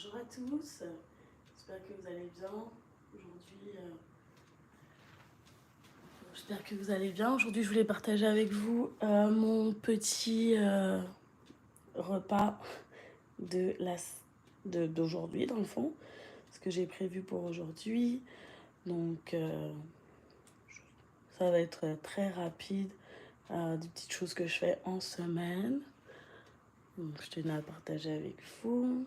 Bonjour à tous, j'espère que vous allez bien. Aujourd'hui, je voulais partager avec vous mon petit repas d'aujourd'hui, dans le fond, ce que j'ai prévu pour aujourd'hui. Donc, ça va être très rapide, des petites choses que je fais en semaine. Donc, je tenais à partager avec vous.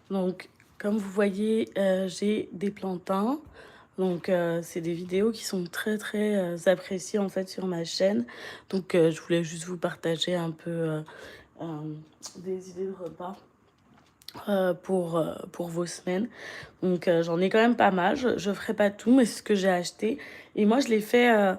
Donc, comme vous voyez, j'ai des plantains. Donc, c'est des vidéos qui sont très, très appréciées en fait sur ma chaîne. Donc, je voulais juste vous partager un peu des idées de repas pour vos semaines. Donc, j'en ai quand même pas mal. Je ferai pas tout, mais c'est ce que j'ai acheté. Et moi, je l'ai fait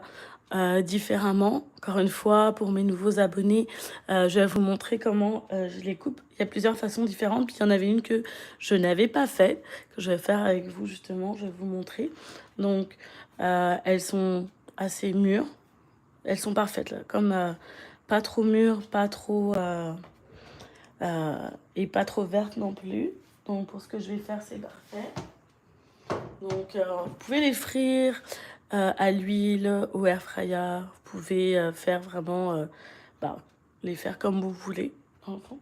différemment. Encore une fois, pour mes nouveaux abonnés, je vais vous montrer comment je les coupe. Il y a plusieurs façons différentes. Puis il y en avait une que je n'avais pas fait, que je vais faire avec vous justement. Je vais vous montrer. Donc, elles sont assez mûres. Elles sont parfaites, là. Comme pas trop mûres, pas trop... et pas trop vertes non plus. Donc, pour ce que je vais faire, c'est parfait. Donc, vous pouvez les frire à l'huile, au air fryer. Vous pouvez faire vraiment, les faire comme vous voulez, dans le fond.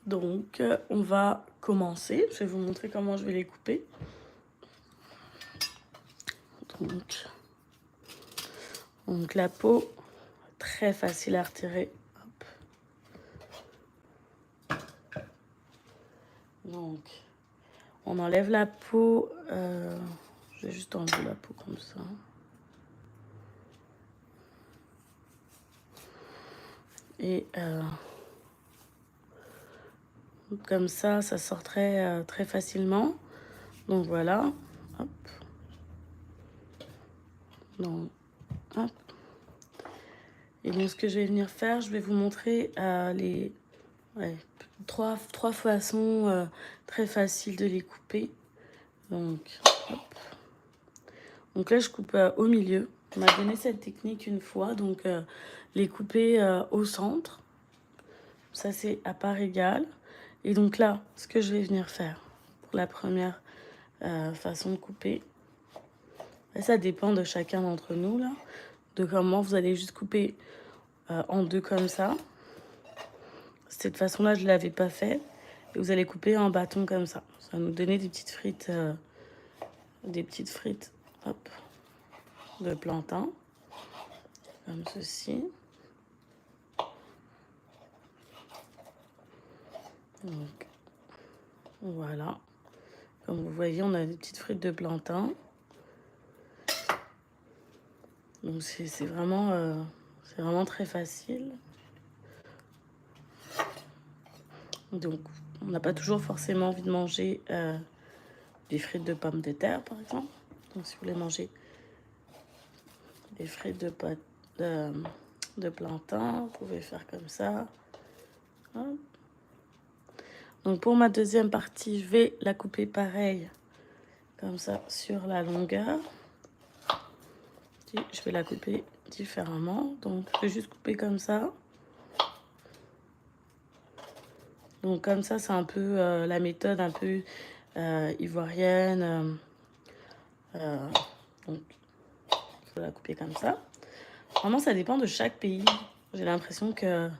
Donc, on va commencer. Je vais vous montrer comment je vais les couper. Donc la peau, très facile à retirer. Hop. Donc, on enlève la peau. Je vais juste enlever la peau comme ça. Et comme ça sort très facilement. Donc voilà. Hop. Donc, hop. Et donc ce que je vais venir faire, je vais vous montrer les trois façons très faciles de les couper. Donc, hop. Donc là, je coupe au milieu. On m'a donné cette technique une fois. Donc, les couper au centre. Ça, c'est à part égale. Et donc là, ce que je vais venir faire pour la première façon de couper, et ça dépend de chacun d'entre nous, là, de comment vous allez juste couper en deux comme ça. Cette façon-là, je ne l'avais pas fait. Et vous allez couper en bâton comme ça. Ça va nous donner des petites frites, hop, de plantain, comme ceci. Donc, voilà. Comme vous voyez, on a des petites frites de plantain. Donc, c'est vraiment très facile. Donc, on n'a pas toujours forcément envie de manger des frites de pommes de terre, par exemple. Donc, si vous voulez manger des frites de plantain, vous pouvez faire comme ça. Hop. Donc, pour ma deuxième partie, je vais la couper pareil, comme ça, sur la longueur. Et je vais la couper différemment. Donc, je vais juste couper comme ça. Donc, comme ça, c'est un peu la méthode un peu ivoirienne. Donc, il faut la couper comme ça. Vraiment, ça dépend de chaque pays. J'ai l'impression que,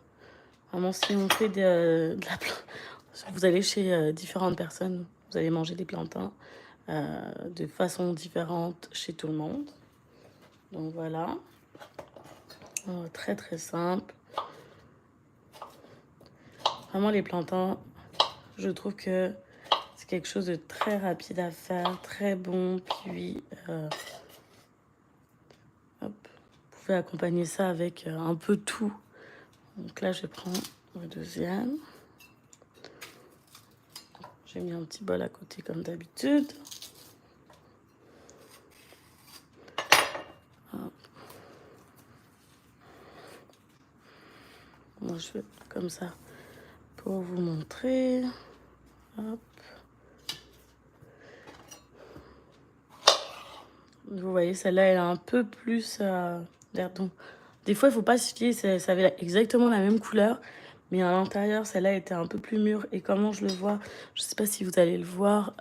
vraiment, si on fait vous allez chez différentes personnes, vous allez manger des plantains de façon différente chez tout le monde. Donc, voilà. Très, très simple. Vraiment, les plantains, je trouve que c'est quelque chose de très rapide à faire, très bon. Puis, hop, vous pouvez accompagner ça avec un peu tout. Donc là, je prends le deuxième. J'ai mis un petit bol à côté comme d'habitude. Moi, je fais comme ça pour vous montrer. Hop. Vous voyez, celle-là, elle a un peu plus Des fois, il ne faut pas se fier, ça avait exactement la même couleur, mais à l'intérieur, celle-là était un peu plus mûre. Et comment je le vois, je ne sais pas si vous allez le voir,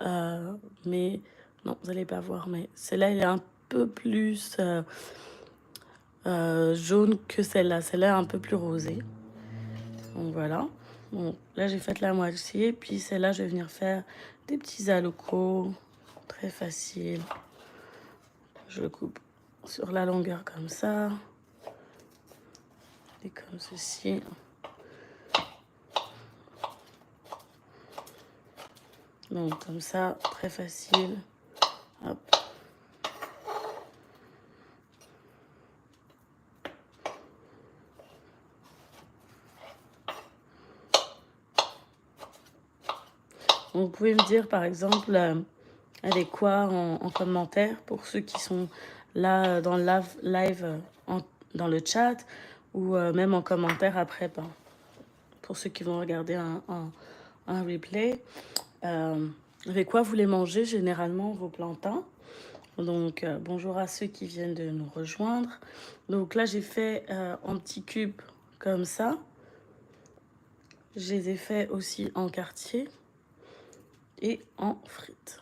mais non, vous n'allez pas voir, mais celle-là, elle est un peu plus jaune que celle-là. Celle-là est un peu plus rosée. Donc voilà. Bon, là, j'ai fait la moitié, puis celle-là, je vais venir faire des petits alocos, très facile. Je le coupe sur la longueur comme ça, et comme ceci. Donc comme ça, très facile. Hop. Donc, vous pouvez me dire par exemple avec quoi en commentaire pour ceux qui sont là dans le live dans le chat ou même en commentaire après pour ceux qui vont regarder un replay. Avec quoi vous les mangez généralement vos plantains? Donc bonjour à ceux qui viennent de nous rejoindre. Donc là j'ai fait en petits cubes comme ça. Je les ai fait aussi en quartier et en frites.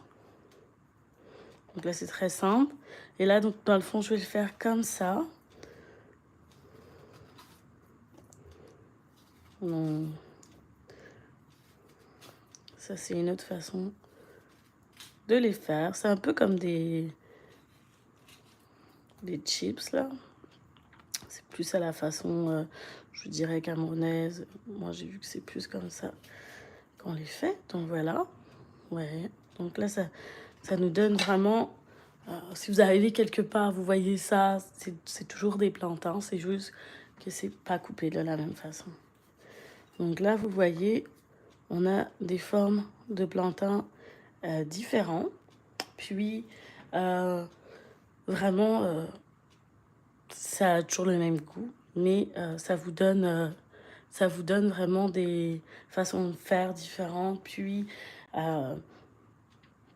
Donc là c'est très simple. Et là donc dans le fond je vais le faire comme ça. Donc, ça c'est une autre façon de les faire. C'est un peu comme des chips là. C'est plus à la façon, je dirais, camerounaise. Moi, j'ai vu que c'est plus comme ça qu'on les fait. Donc, voilà. Ouais. Donc là, ça nous donne vraiment... si vous arrivez quelque part, vous voyez ça, c'est toujours des plantains. C'est juste que c'est pas coupé de la même façon. Donc là, vous voyez, on a des formes de plantains différents. Puis, vraiment... ça a toujours le même goût, mais ça vous donne vraiment des façons de faire différentes. Puis, vous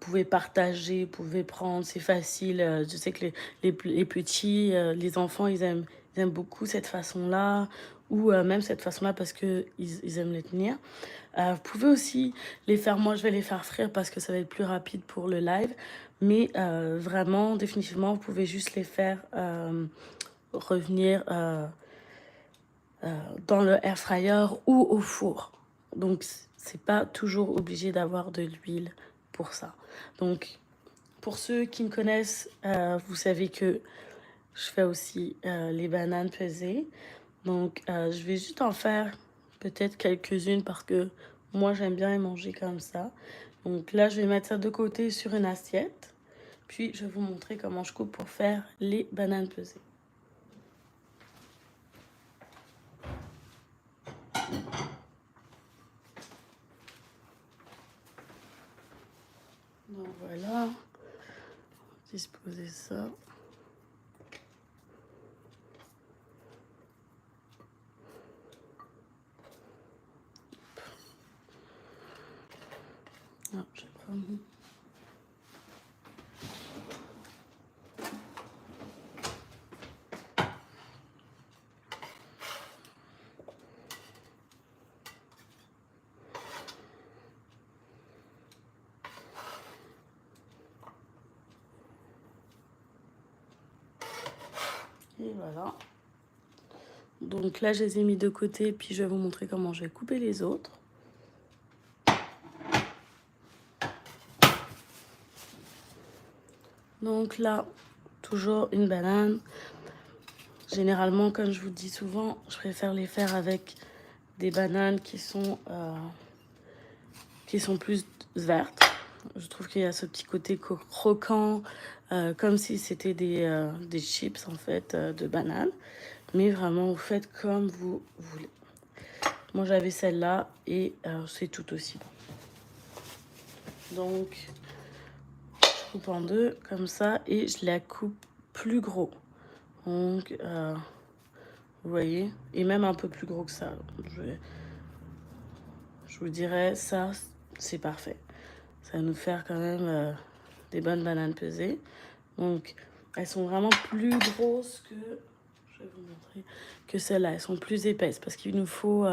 pouvez partager, vous pouvez prendre, c'est facile. Je sais que les petits, les enfants, ils aiment beaucoup cette façon-là, ou même cette façon-là parce qu'ils ils aiment les tenir. Vous pouvez aussi les faire, moi je vais les faire frire parce que ça va être plus rapide pour le live, mais vraiment, définitivement, vous pouvez juste les faire revenir dans le air fryer ou au four. Donc, c'est pas toujours obligé d'avoir de l'huile pour ça. Donc, pour ceux qui me connaissent, vous savez que je fais aussi les bananes pesées. Donc, je vais juste en faire peut-être quelques-unes parce que moi, j'aime bien les manger comme ça. Donc là, je vais mettre ça de côté sur une assiette. Puis, je vais vous montrer comment je coupe pour faire les bananes pesées. Donc voilà, disposer ça. Ah, je vais prendre. Et voilà. Donc là, je les ai mis de côté, puis je vais vous montrer comment je vais couper les autres. Donc là, toujours une banane. Généralement, comme je vous dis souvent, je préfère les faire avec des bananes qui sont plus vertes. Je trouve qu'il y a ce petit côté croquant, comme si c'était des chips en fait de bananes. Mais vraiment, vous faites comme vous voulez. Moi, j'avais celle-là et c'est tout aussi bon. Donc, je coupe en deux comme ça et je la coupe plus gros. Donc, vous voyez, et même un peu plus gros que ça. Je vous dirais, ça, c'est parfait. Ça va nous faire quand même des bonnes bananes pesées. Donc, elles sont vraiment plus grosses que... je vais vous montrer que celles-là, elles sont plus épaisses parce qu'il nous faut,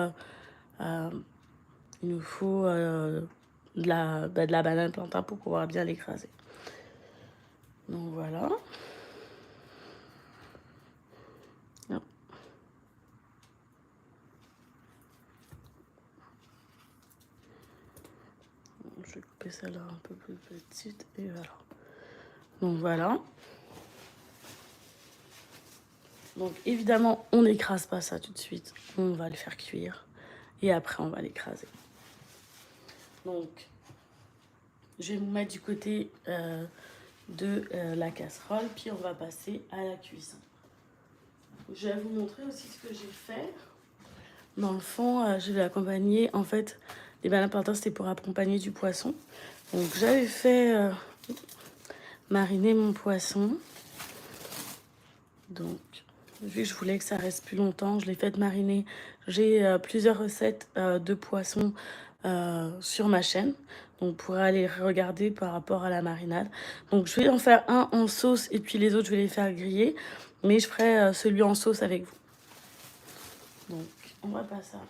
de la banane plantain pour pouvoir bien l'écraser. Donc voilà. Hop. Je vais couper celle-là un peu plus petite et voilà. Donc voilà. Donc évidemment, on n'écrase pas ça tout de suite. On va le faire cuire et après on va l'écraser. Donc je vais vous mettre du côté de la casserole, puis on va passer à la cuisson. Je vais vous montrer aussi ce que j'ai fait. Dans le fond, je vais accompagner, en fait, les bananes plantains, c'était pour accompagner du poisson. Donc j'avais fait mariner mon poisson. Donc, vu que je voulais que ça reste plus longtemps, je l'ai fait mariner. J'ai plusieurs recettes de poisson sur ma chaîne. Donc, vous pourrez aller regarder par rapport à la marinade. Donc, je vais en faire un en sauce et puis les autres, je vais les faire griller. Mais je ferai celui en sauce avec vous. Donc, on va passer après.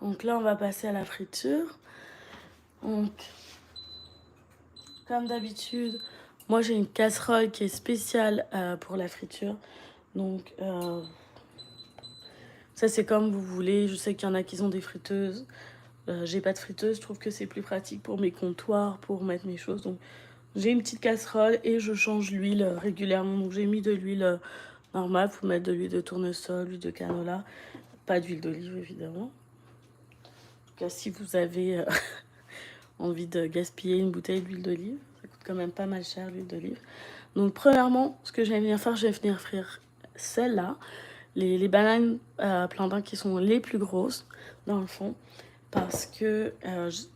Donc là, on va passer à la friture. Donc, comme d'habitude, moi j'ai une casserole qui est spéciale pour la friture. Donc, ça c'est comme vous voulez. Je sais qu'il y en a qui ont des friteuses. J'ai pas de friteuse. Je trouve que c'est plus pratique pour mes comptoirs, pour mettre mes choses. Donc, j'ai une petite casserole et je change l'huile régulièrement. Donc, j'ai mis de l'huile normale. Vous mettre de l'huile de tournesol, l'huile de canola. Pas d'huile d'olive, évidemment. En tout cas, si vous avez envie de gaspiller une bouteille d'huile d'olive, ça coûte quand même pas mal cher l'huile d'olive. Donc, premièrement, ce que je vais venir faire, je vais venir frire celle-là. Les bananes plantains qui sont les plus grosses, dans le fond, parce que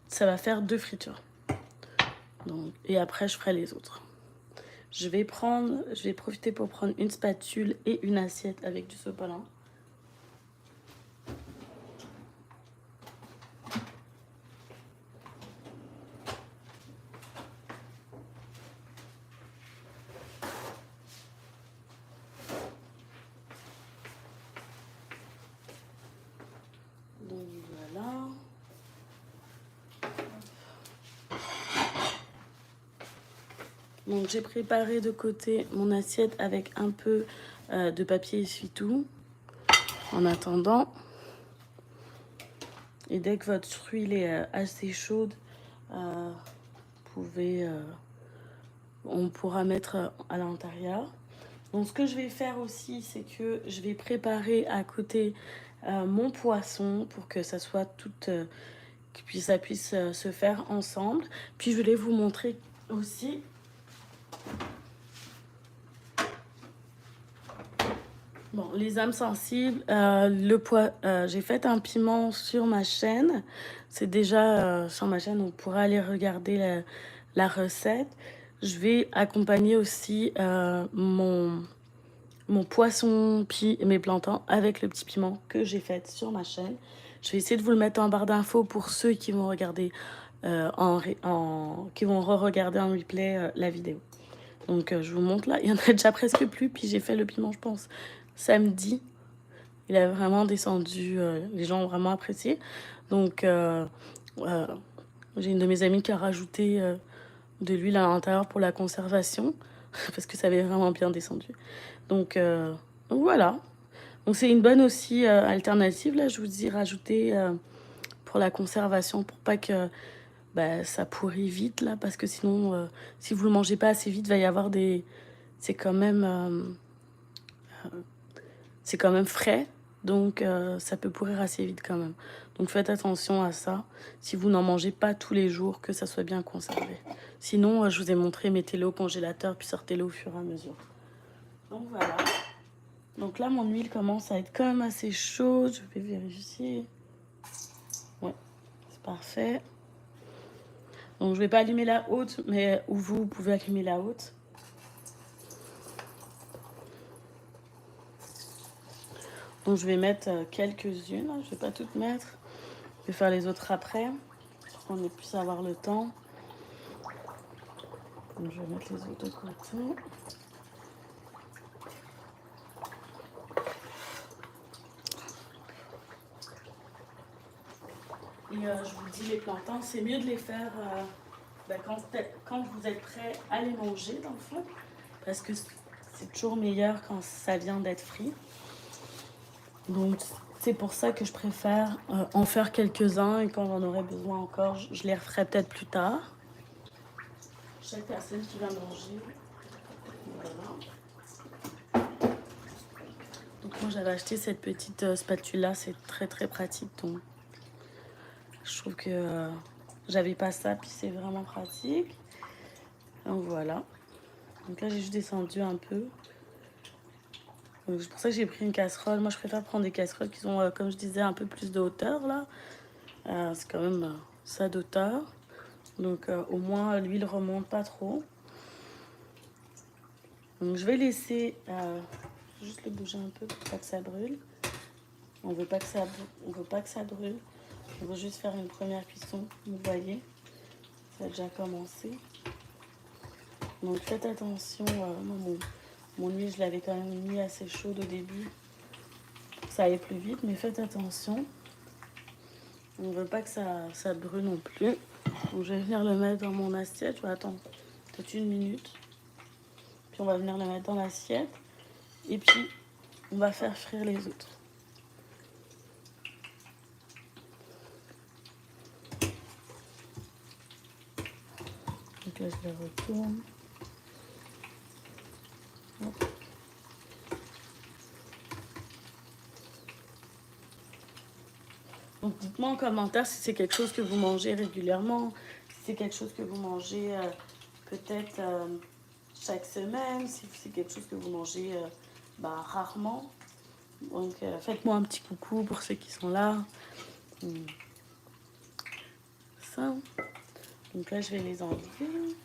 ça va faire 2 fritures. Donc, et après, je ferai les autres. Je vais profiter pour prendre une spatule et une assiette avec du sopalin. Donc voilà. Donc j'ai préparé de côté mon assiette avec un peu de papier essuie-tout en attendant. Et dès que votre huile est assez chaude, on pourra mettre à l'intérieur. Donc ce que je vais faire aussi, c'est que je vais préparer à côté mon poisson pour que ça soit ça puisse se faire ensemble. Puis je vais vous montrer aussi bon, les âmes sensibles, j'ai fait un piment sur ma chaîne. C'est déjà sur ma chaîne, on pourra aller regarder la recette. Je vais accompagner aussi mon poisson puis mes plantains avec le petit piment que j'ai fait sur ma chaîne. Je vais essayer de vous le mettre en barre d'infos pour ceux qui vont regarder qui vont re-regarder en replay la vidéo. Donc je vous montre là, il y en a déjà presque plus, puis j'ai fait le piment je pense samedi. Il a vraiment descendu, les gens ont vraiment apprécié. Donc j'ai une de mes amies qui a rajouté de l'huile à l'intérieur pour la conservation, parce que ça avait vraiment bien descendu. Donc voilà. Donc c'est une bonne aussi alternative, là je vous dis rajouter pour la conservation, pour pas que ça pourrit vite là, parce que sinon si vous le mangez pas assez vite, va y avoir des... C'est quand même frais, donc ça peut pourrir assez vite quand même. Donc faites attention à ça, si vous n'en mangez pas tous les jours, que ça soit bien conservé. Sinon, je vous ai montré, mettez-le au congélateur, puis sortez-le au fur et à mesure. Donc voilà. Donc là, mon huile commence à être quand même assez chaude. Je vais vérifier. Ouais, c'est parfait. Donc je vais pas allumer la haute, mais vous pouvez allumer la haute. Donc je vais mettre quelques-unes, je vais pas toutes mettre. Je vais faire les autres après, pour qu'on ait pu avoir le temps. Donc je vais mettre les autres de côté. Et je vous dis, les plantains, c'est mieux de les faire quand vous êtes prêt à les manger, dans le fond. Parce que c'est toujours meilleur quand ça vient d'être frit. Donc, c'est pour ça que je préfère en faire quelques-uns. Et quand j'en aurai besoin encore, je les referai peut-être plus tard. Chaque personne qui va manger. Voilà. Donc, moi, j'avais acheté cette petite spatule-là. C'est très, très pratique. Donc, je trouve que j'avais pas ça, puis c'est vraiment pratique. Donc voilà. Donc là, j'ai juste descendu un peu. C'est pour ça que j'ai pris une casserole. Moi, je préfère prendre des casseroles qui sont, comme je disais, un peu plus de hauteur là. C'est quand même ça d'auteur. Donc au moins, l'huile remonte pas trop. Donc je vais laisser juste le bouger un peu pour pas que ça brûle. On veut pas que ça brûle. On veut juste faire une première cuisson. Vous voyez, ça a déjà commencé. Donc faites attention. Mon huile, je l'avais quand même mis assez chaude au début. Ça aille plus vite, mais faites attention. On ne veut pas que ça brûle non plus. Donc je vais venir le mettre dans mon assiette. Je vais attendre peut-être 1 minute. Puis on va venir le mettre dans l'assiette. Et puis on va faire frire les autres. Donc là je les retourne. Hop. Donc dites-moi en commentaire si c'est quelque chose que vous mangez régulièrement, si c'est quelque chose que vous mangez peut-être chaque semaine, si c'est quelque chose que vous mangez rarement. Donc faites-moi un petit coucou pour ceux qui sont là. Ça. Donc là je vais les enlever.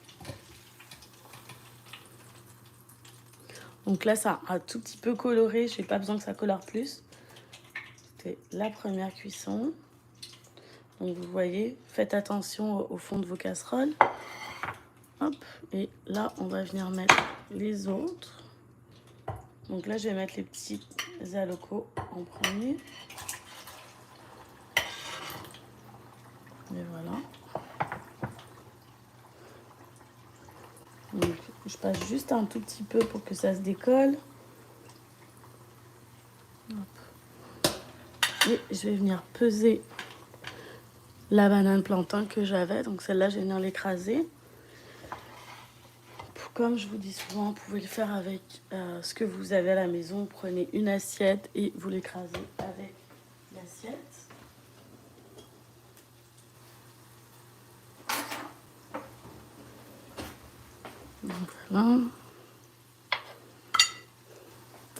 Donc là ça a un tout petit peu coloré, j'ai pas besoin que ça colore plus. C'était la première cuisson. Donc vous voyez, faites attention au fond de vos casseroles. Hop, et là on va venir mettre les autres. Donc là je vais mettre les petits alocos en premier. Et voilà. Donc je passe juste un tout petit peu pour que ça se décolle. Hop. Et je vais venir peser la banane plantain que j'avais. Donc celle-là, je vais venir l'écraser. Comme je vous dis souvent, vous pouvez le faire avec ce que vous avez à la maison. Prenez une assiette et vous l'écrasez avec l'assiette. Donc voilà.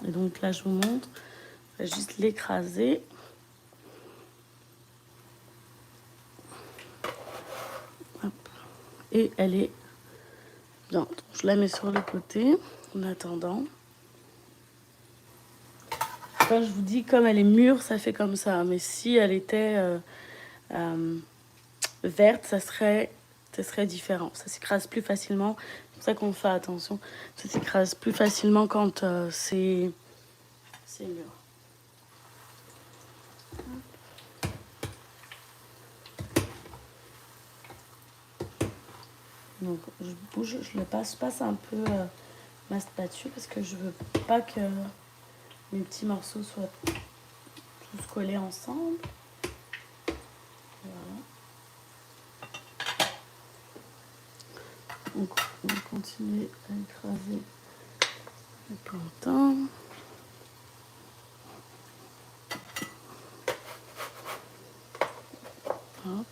Et donc là, je vous montre. Je vais juste l'écraser. Et elle est bien. Donc, je la mets sur le côté en attendant. Quand je vous dis, comme elle est mûre, ça fait comme ça. Mais si elle était verte, ça serait différent. Ça s'écrase plus facilement. C'est pour ça qu'on fait attention. Ça s'écrase plus facilement quand c'est mûr. Donc je bouge, je le passe un peu ma spatule parce que je veux pas que mes petits morceaux soient tous collés ensemble. Voilà. Donc on va continuer à écraser le plantain. Hop.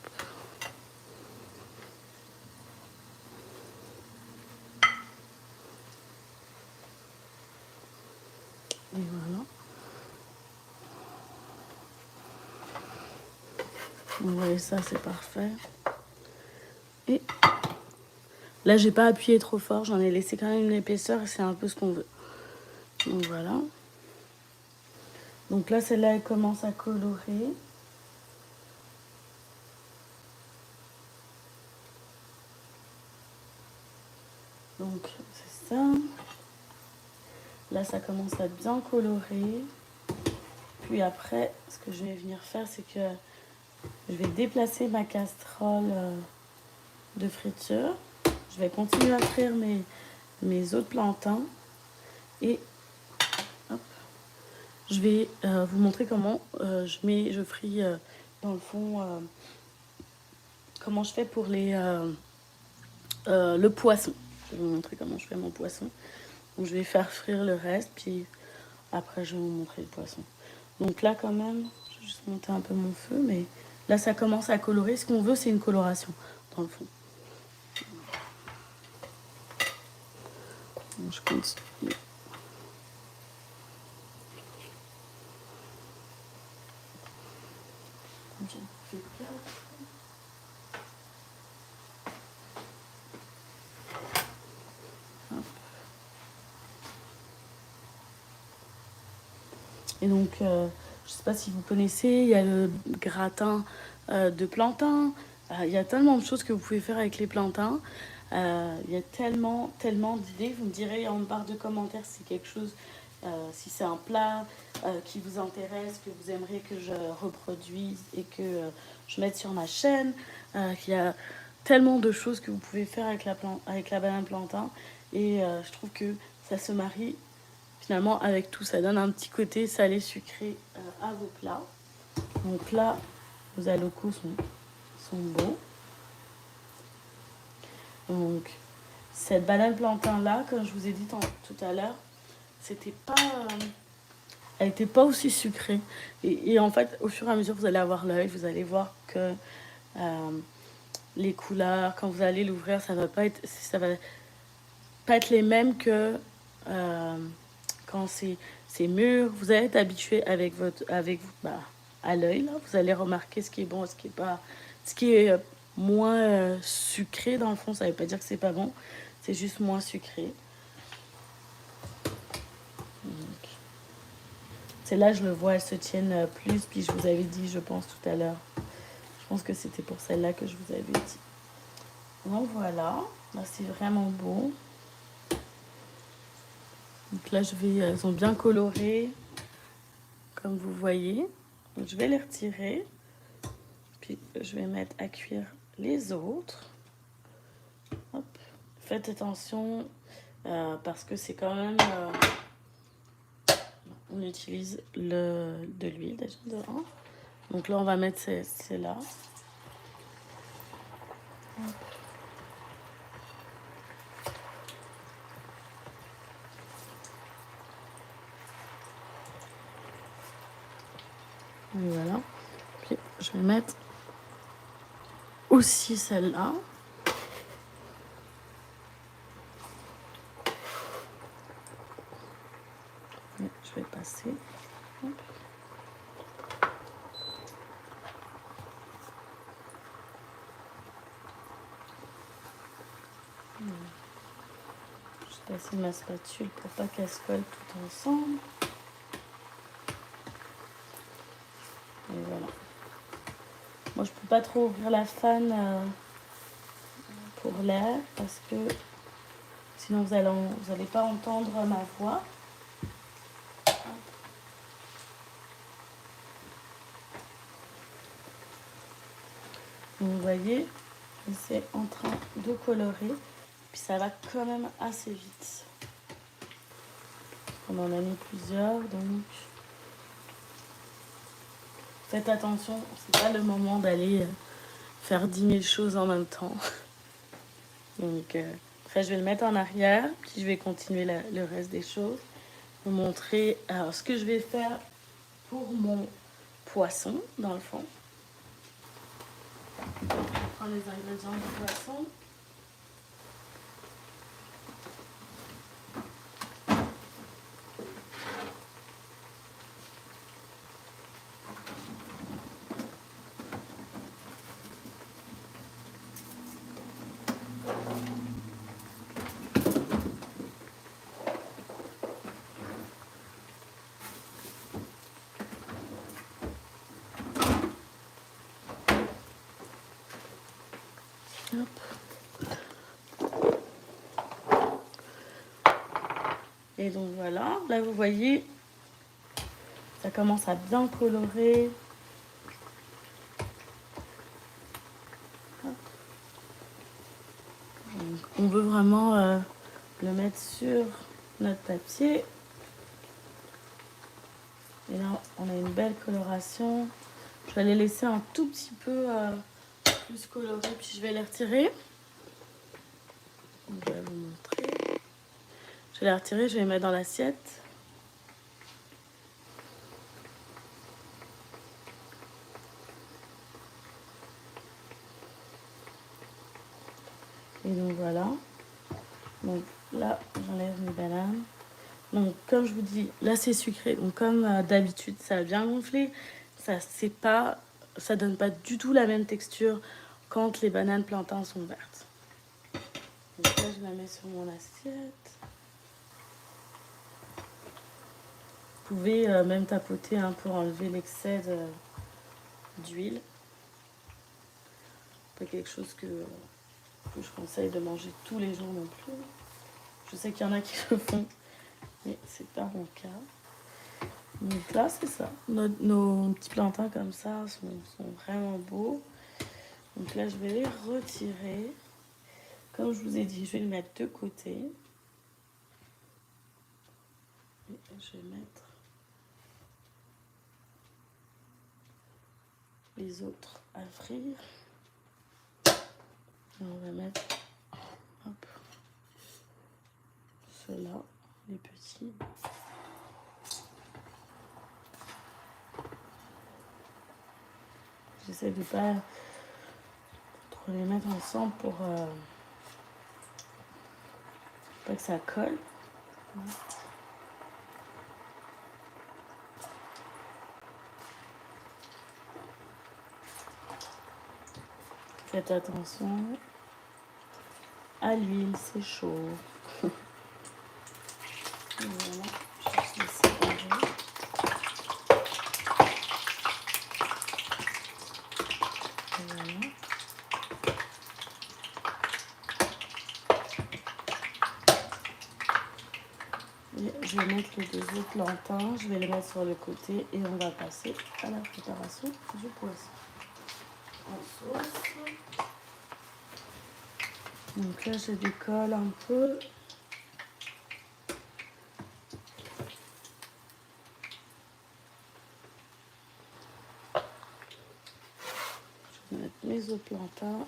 Et voilà. Vous voyez ça, c'est parfait. Et là, j'ai pas appuyé trop fort. J'en ai laissé quand même une épaisseur et c'est un peu ce qu'on veut. Donc voilà. Donc là, celle-là, elle commence à colorer. Donc, c'est ça. Là, ça commence à bien colorer. Puis après, ce que je vais venir faire, c'est que je vais déplacer ma casserole de friture. Je vais continuer à frire mes autres plantains. Et hop, je vais vous montrer comment je fris dans le fond, comment je fais pour le poisson. Je vais vous montrer comment je fais mon poisson. Donc je vais faire frire le reste, puis après je vais vous montrer le poisson. Donc là quand même, je vais juste monter un peu mon feu, mais là ça commence à colorer. Ce qu'on veut, c'est une coloration dans le fond. Donc je continue. Et donc, je ne sais pas si vous connaissez, il y a le gratin de plantain. Il y a tellement de choses que vous pouvez faire avec les plantains. Il y a tellement d'idées. Vous me direz en barre de commentaires si quelque chose, si c'est un plat qui vous intéresse, que vous aimeriez que je reproduise et que je mette sur ma chaîne. Il y a tellement de choses que vous pouvez faire avec la banane plantain. Et je trouve que ça se marie finalement avec tout. Ça donne un petit côté salé sucré à vos plats. Donc là, vos alocos sont beaux. Donc cette banane plantain là, comme je vous ai dit tout à l'heure, c'était pas, elle n'était pas aussi sucrée. Et en fait, au fur et à mesure, vous allez avoir l'œil, vous allez voir que les couleurs, quand vous allez l'ouvrir, ça va pas être les mêmes que quand c'est mûr. Vous allez être habitué à l'œil là. Vous allez remarquer ce qui est bon, ce qui est pas, ce qui est moins sucré dans le fond. Ça veut pas dire que c'est pas bon, c'est juste moins sucré. C'est là je le vois, elles se tiennent plus. Puis je vous avais dit, je pense tout à l'heure, je pense que c'était pour celle-là que je vous avais dit. Donc voilà, là c'est vraiment beau. Donc là elles sont bien colorées, comme vous voyez. Donc je vais les retirer. Puis je vais mettre à cuire les autres. Hop. Faites attention parce que c'est quand même... on utilise de l'huile déjà dedans. Donc là, on va mettre celle-là. Et voilà. Puis je vais mettre aussi celle-là. Je vais passer. Hop. Je vais passer ma spatule pour pas qu'elle se colle tout ensemble. Et voilà. Moi, je peux pas trop ouvrir la fan pour l'air parce que sinon vous allez pas entendre ma voix. Vous voyez, c'est en train de colorer. Puis ça va quand même assez vite. On en a mis plusieurs, donc faites attention. C'est pas le moment d'aller faire 10 000 choses en même temps. Donc après, je vais le mettre en arrière. Puis je vais continuer le reste des choses. Vous montrer ce que je vais faire pour mon poisson, dans le fond. Je prends les ingrédients du poisson. Et donc voilà, là vous voyez, ça commence à bien colorer. Donc, on veut vraiment le mettre sur notre papier. Et là, on a une belle coloration. Je vais les laisser un tout petit peu plus colorés, puis je vais les retirer. Donc, je vais vous montrer. Je vais les retirer, je vais les mettre dans l'assiette. Et donc voilà. Donc là, j'enlève mes bananes. Donc comme je vous dis, là c'est sucré. Donc comme d'habitude, ça a bien gonflé. Ça donne pas du tout la même texture quand les bananes plantains sont vertes. Donc là, je la mets sur mon assiette. Vous pouvez même tapoter pour enlever l'excès d'huile. Pas quelque chose que je conseille de manger tous les jours non plus. Je sais qu'il y en a qui le font, mais c'est pas mon cas. Donc là, c'est ça. Nos petits plantains comme ça sont vraiment beaux. Donc là, je vais les retirer. Comme je vous ai dit, je vais les mettre de côté. Et je vais mettre les autres à frire. Et on va mettre ceux-là, les petits. J'essaie de pas trop les mettre ensemble pour pas que ça colle. Faites attention à l'huile, c'est chaud. Voilà, je vais séparer. Voilà. Et je vais mettre les deux autres plantains, je vais les mettre sur le côté et on va passer à la préparation du poisson. En sauce. Donc là, je décolle un peu. Je vais mettre mes autres plantains.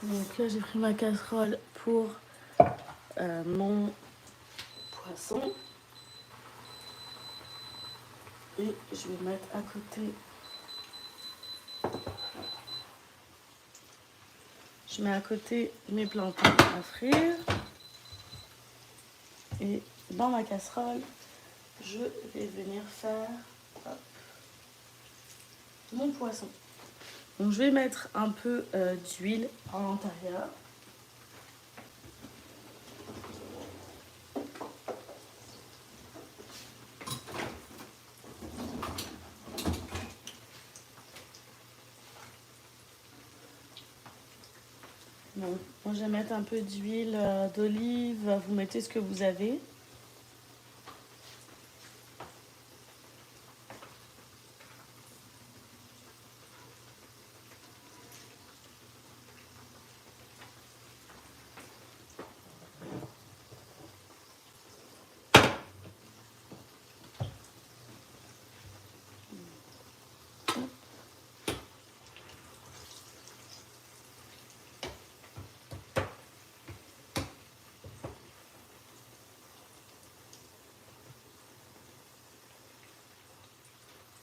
Donc là, j'ai pris ma casserole pour mon poisson. Et je vais mettre à côté. Je mets à côté mes plantains à frire. Et dans ma casserole, je vais venir faire mon poisson. Donc je vais mettre un peu d'huile à l'intérieur. Donc, moi je vais mettre un peu d'huile d'olive, vous mettez ce que vous avez.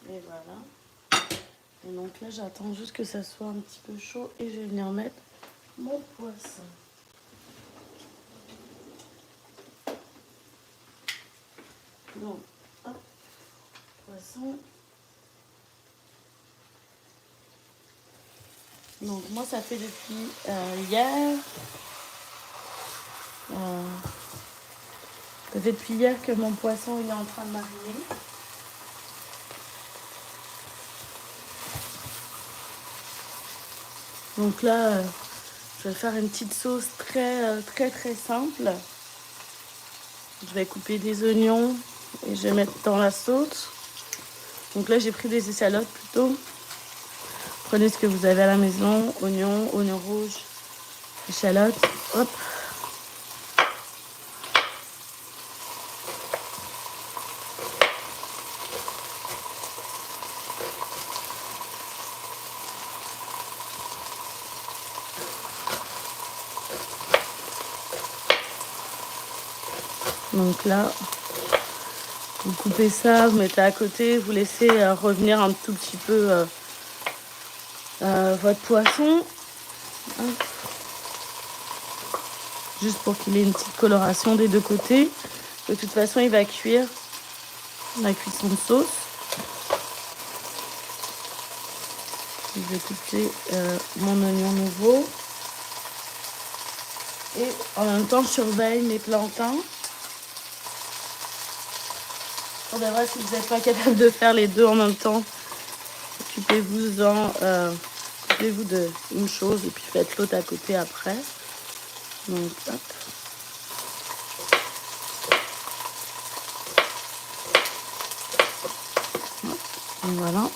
Et voilà. Et donc là, j'attends juste que ça soit un petit peu chaud et je vais venir mettre mon poisson. Donc, hop, poisson. Donc moi, ça fait depuis hier Ça fait depuis hier que mon poisson il est en train de mariner. Donc là, je vais faire une petite sauce très simple. Je vais couper des oignons et je vais mettre dans la sauce. Donc là, j'ai pris des échalotes plutôt. Prenez ce que vous avez à la maison, oignons rouges, échalotes. Hop. Donc là, vous coupez ça, vous mettez à côté, vous laissez revenir un tout petit peu votre poisson. Hop. Juste pour qu'il ait une petite coloration des deux côtés. De toute façon, il va cuire la cuisson de sauce. Je vais couper mon oignon nouveau. Et en même temps, je surveille mes plantains. On verra si vous n'êtes pas capable de faire les deux en même temps. Occupez-vous d'une chose et puis faites l'autre à côté après. Donc, hop. Voilà.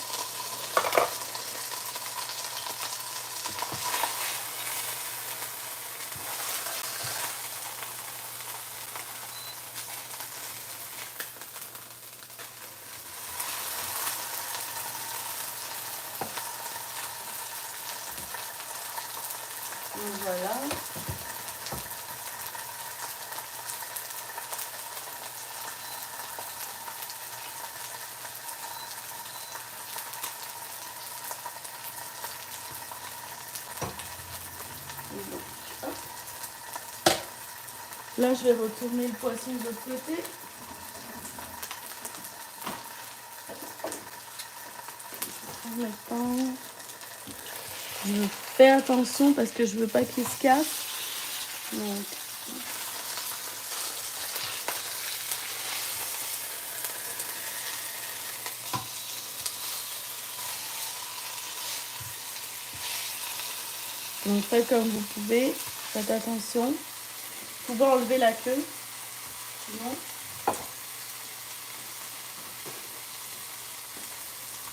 Voilà. Là, je vais retourner le poisson de l'autre côté. Maintenant, je fais attention parce que je veux pas qu'il se casse. Donc, faites comme vous pouvez, faites attention. Vous pouvez enlever la queue. Sinon.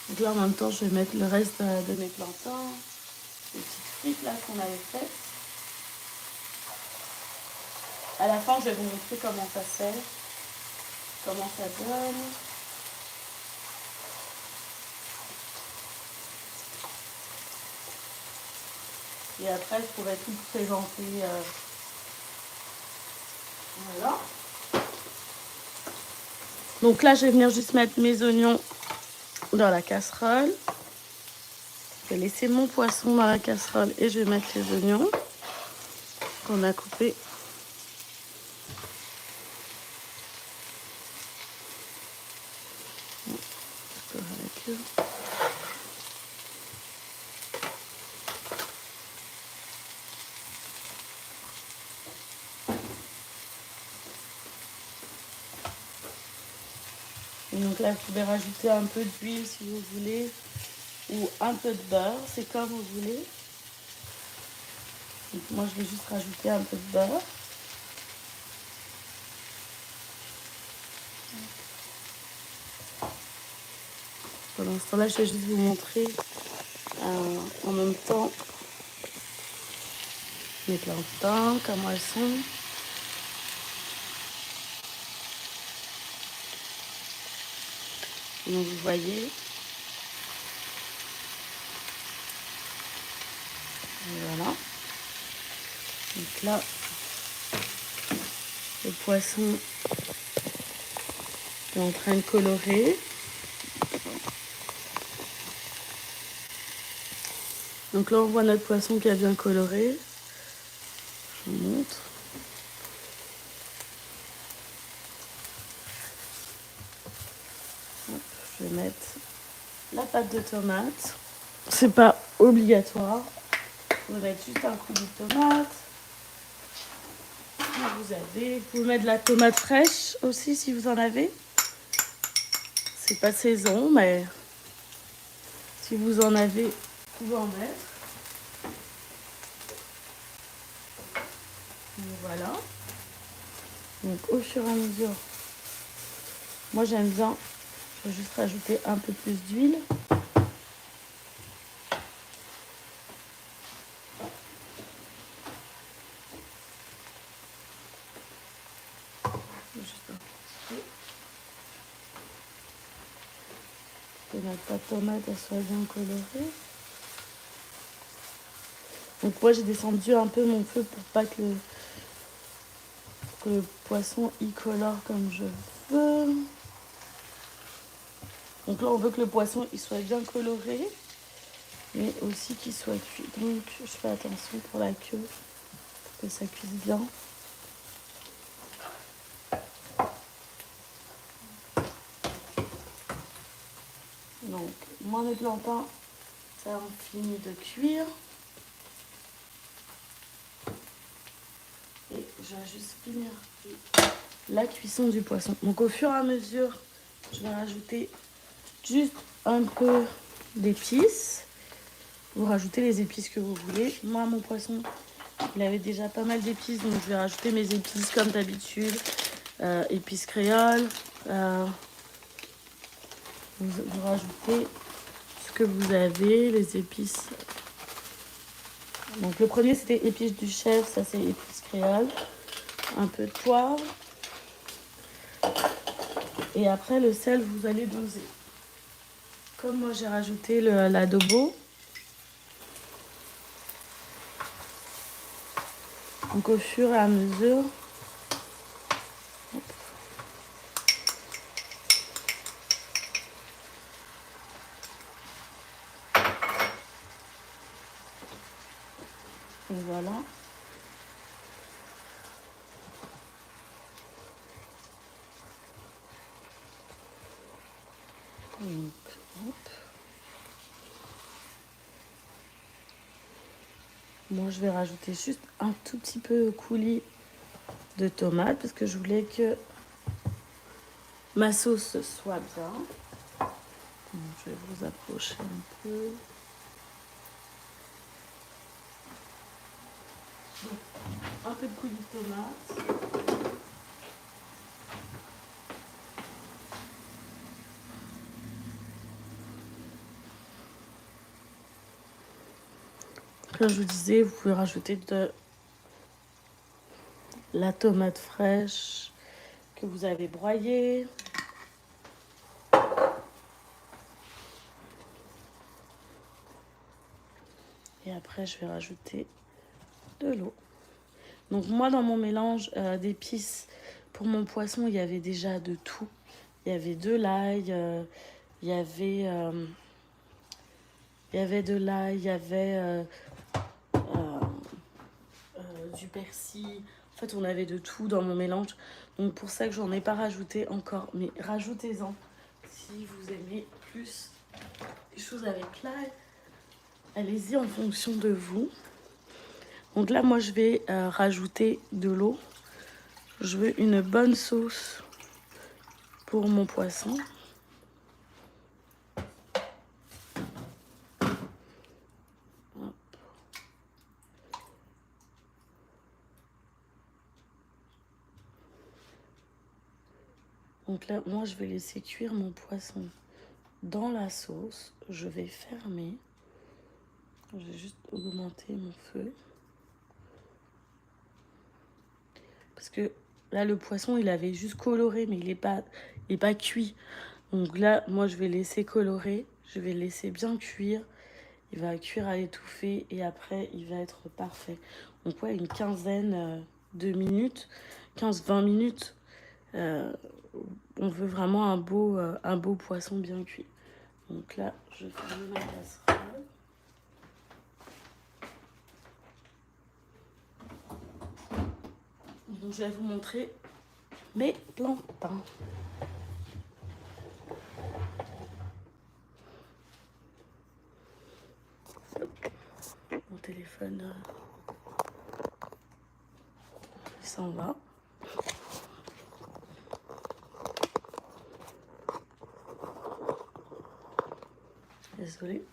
Donc là, en même temps, je vais mettre le reste de mes plantains, les petites frites là qu'on avait faites. À la fin, je vais vous montrer comment ça se fait, comment ça donne. Et après, je pourrais tout présenter. Voilà. Donc là, je vais venir juste mettre mes oignons dans la casserole. Je vais laisser mon poisson dans la casserole et je vais mettre les oignons qu'on a coupés. Et donc là, vous pouvez rajouter un peu d'huile si vous voulez, ou un peu de beurre, c'est comme vous voulez. Donc moi, je vais juste rajouter un peu de beurre. Pendant ce temps-là, je vais juste vous montrer en même temps mes plantains, comment elles sont. Donc vous voyez. Et voilà. Donc là, le poisson est en train de colorer. Donc là, on voit notre poisson qui a bien coloré. Je vous montre. Hop, je vais mettre la pâte de tomate. C'est pas obligatoire. On va mettre juste un coup de tomate. vous avez. Vous pouvez mettre de la tomate fraîche aussi si vous en avez. C'est pas saison, mais si vous en avez, vous pouvez en mettre. Donc voilà. Donc au fur et à mesure, moi j'aime bien, je vais juste rajouter un peu plus d'huile. Juste un petit peu. Que notre tomate elle soit bien colorée. Donc moi j'ai descendu un peu mon feu pour pas que le poisson y colore comme je veux. Donc là on veut que le poisson il soit bien coloré, mais aussi qu'il soit cuit. Donc je fais attention pour la queue, pour que ça cuise bien. Donc moi mes plantains, ça a fini de cuire. Et je vais juste finir la cuisson du poisson. Donc au fur et à mesure, je vais rajouter juste un peu d'épices. Vous rajoutez les épices que vous voulez. Moi, mon poisson, il avait déjà pas mal d'épices, donc je vais rajouter mes épices comme d'habitude. Épices créoles. Vous rajoutez ce que vous avez, les épices. Donc le premier, c'était épices du chef, ça c'est épices créoles. Un peu de poivre. Et après, le sel, vous allez doser. Comme moi, j'ai rajouté l'adobo. Donc au fur et à mesure, et voilà. Donc, hop. Moi, je vais rajouter juste un tout petit peu coulis de tomates parce que je voulais que ma sauce soit bien. Donc, je vais vous approcher un peu. Donc, un peu de coulis de tomates. Comme je vous disais, vous pouvez rajouter de la tomate fraîche que vous avez broyée. Et après, je vais rajouter de l'eau. Donc moi, dans mon mélange d'épices, pour mon poisson, il y avait déjà de tout. Il y avait de l'ail, il y avait de l'ail, il y avait du persil. En fait, on avait de tout dans mon mélange. Donc pour ça que j'en ai pas rajouté encore. Mais rajoutez-en si vous aimez plus les choses avec l'ail. Allez-y en fonction de vous. Donc là, moi, je vais rajouter de l'eau. Je veux une bonne sauce pour mon poisson. Hop. Donc là, moi, je vais laisser cuire mon poisson dans la sauce. Je vais fermer. Je vais juste augmenter mon feu. Parce que là, le poisson, il avait juste coloré, mais il est pas cuit. Donc là, moi, je vais laisser colorer. Je vais le laisser bien cuire. Il va cuire à l'étouffer et après, il va être parfait. Donc ouais, une quinzaine de minutes, 15-20 minutes. On veut vraiment un beau poisson bien cuit. Donc là, je ferme ma casserole. Donc je vais vous montrer mes plantains. Mon téléphone s'en va. Désolée.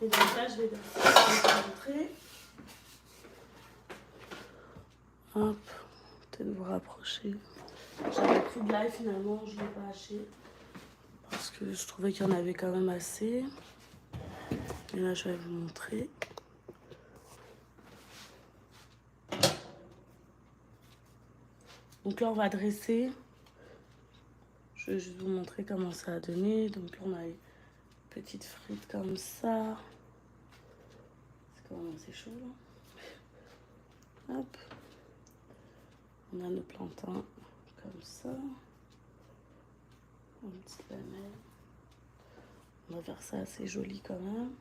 Et donc là, je vais vous montrer. Hop, peut-être vous rapprocher. J'avais pris de l'ail, finalement, je ne l'ai pas haché. Parce que je trouvais qu'il y en avait quand même assez. Et là, je vais vous montrer. Donc là, on va dresser. Je vais juste vous montrer comment ça a donné. Donc là, on a les petites frites comme ça. C'est quand même assez chaud, là. Hop. On a nos plantains comme ça. Une petite lamelle. On va faire ça assez joli quand même.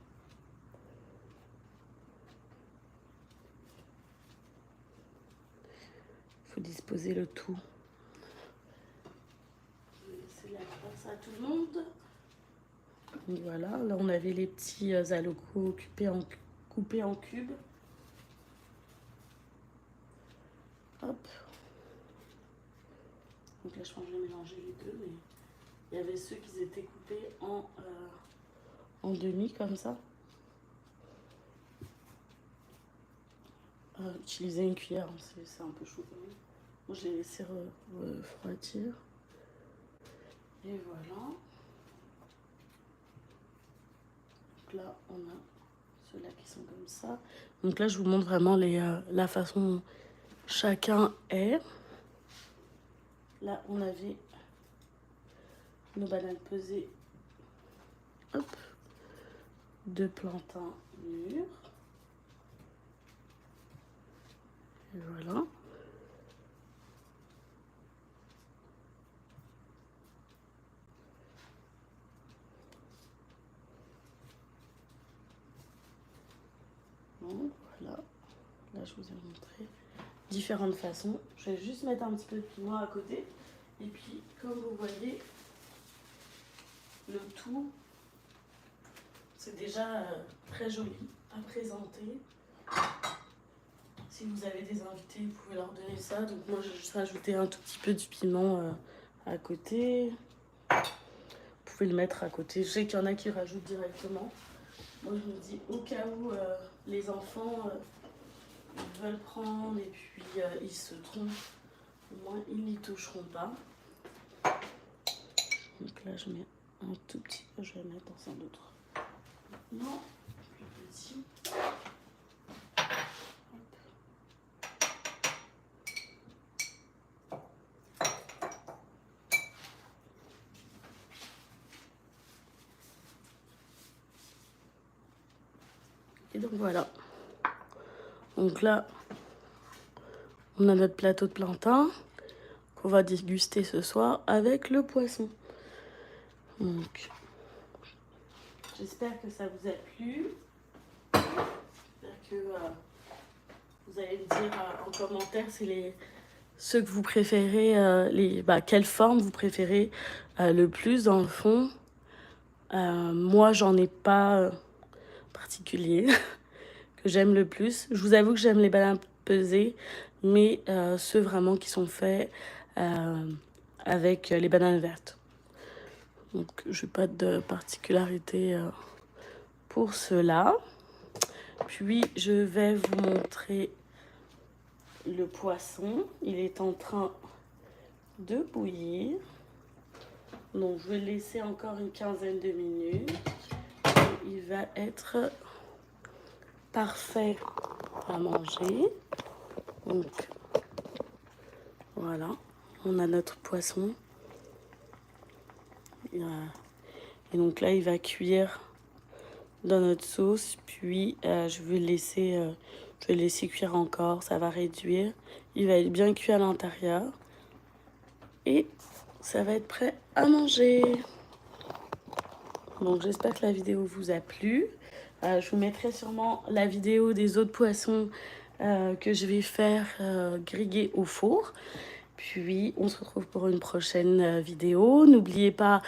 Il faut disposer le tout. Je vais laisser la place à tout le monde. Donc voilà, là on avait les petits alocos coupés en cubes. Hop. Donc là je pense que je vais mélanger les deux, mais il y avait ceux qui étaient coupés en demi comme ça. Utiliser une cuillère, c'est un peu chaud quand même. Moi je les laissé refroidir. Et voilà. Donc là on a ceux-là qui sont comme ça. Donc là je vous montre vraiment la façon dont chacun est. Là on avait nos bananes pesées. Hop. 2 plantains mûrs. Et voilà. Donc voilà. Là je vous ai montré différentes façons. Je vais juste mettre un petit peu de piment à côté. Et puis comme vous voyez, le tout, c'est déjà très joli à présenter. Si vous avez des invités, vous pouvez leur donner ça. Donc moi, j'ai juste rajouté un tout petit peu du piment à côté. Vous pouvez le mettre à côté. Je sais qu'il y en a qui rajoutent directement. Moi, je me dis au cas où les enfants ils veulent prendre et puis ils se trompent, au moins ils n'y toucheront pas. Donc là, je mets un tout petit peu. Je vais mettre dans un autre. Non, plus petit. Et donc voilà. Donc là, on a notre plateau de plantain qu'on va déguster ce soir avec le poisson. Donc, j'espère que ça vous a plu. J'espère que vous allez me dire en commentaire ceux que vous préférez, quelle forme vous préférez le plus dans le fond. Moi, j'en ai pas particulier que j'aime le plus. Je vous avoue que j'aime les bananes pesées, mais ceux vraiment qui sont faits avec les bananes vertes. Donc je n'ai pas de particularité pour cela. Puis je vais vous montrer le poisson. Il est en train de bouillir. Donc je vais le laisser encore une quinzaine de minutes. Et il va être parfait à manger. Donc voilà, on a notre poisson. Et donc là, il va cuire dans notre sauce. Puis je vais le laisser cuire encore. Ça va réduire. Il va être bien cuit à l'intérieur. Et ça va être prêt à manger. Donc j'espère que la vidéo vous a plu. Je vous mettrai sûrement la vidéo des autres poissons que je vais faire griller au four. Puis on se retrouve pour une prochaine vidéo. N'oubliez pas,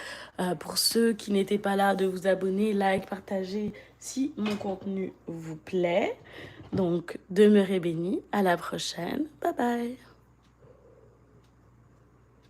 pour ceux qui n'étaient pas là, de vous abonner, like, partager si mon contenu vous plaît. Donc demeurez bénis. À la prochaine. Bye bye.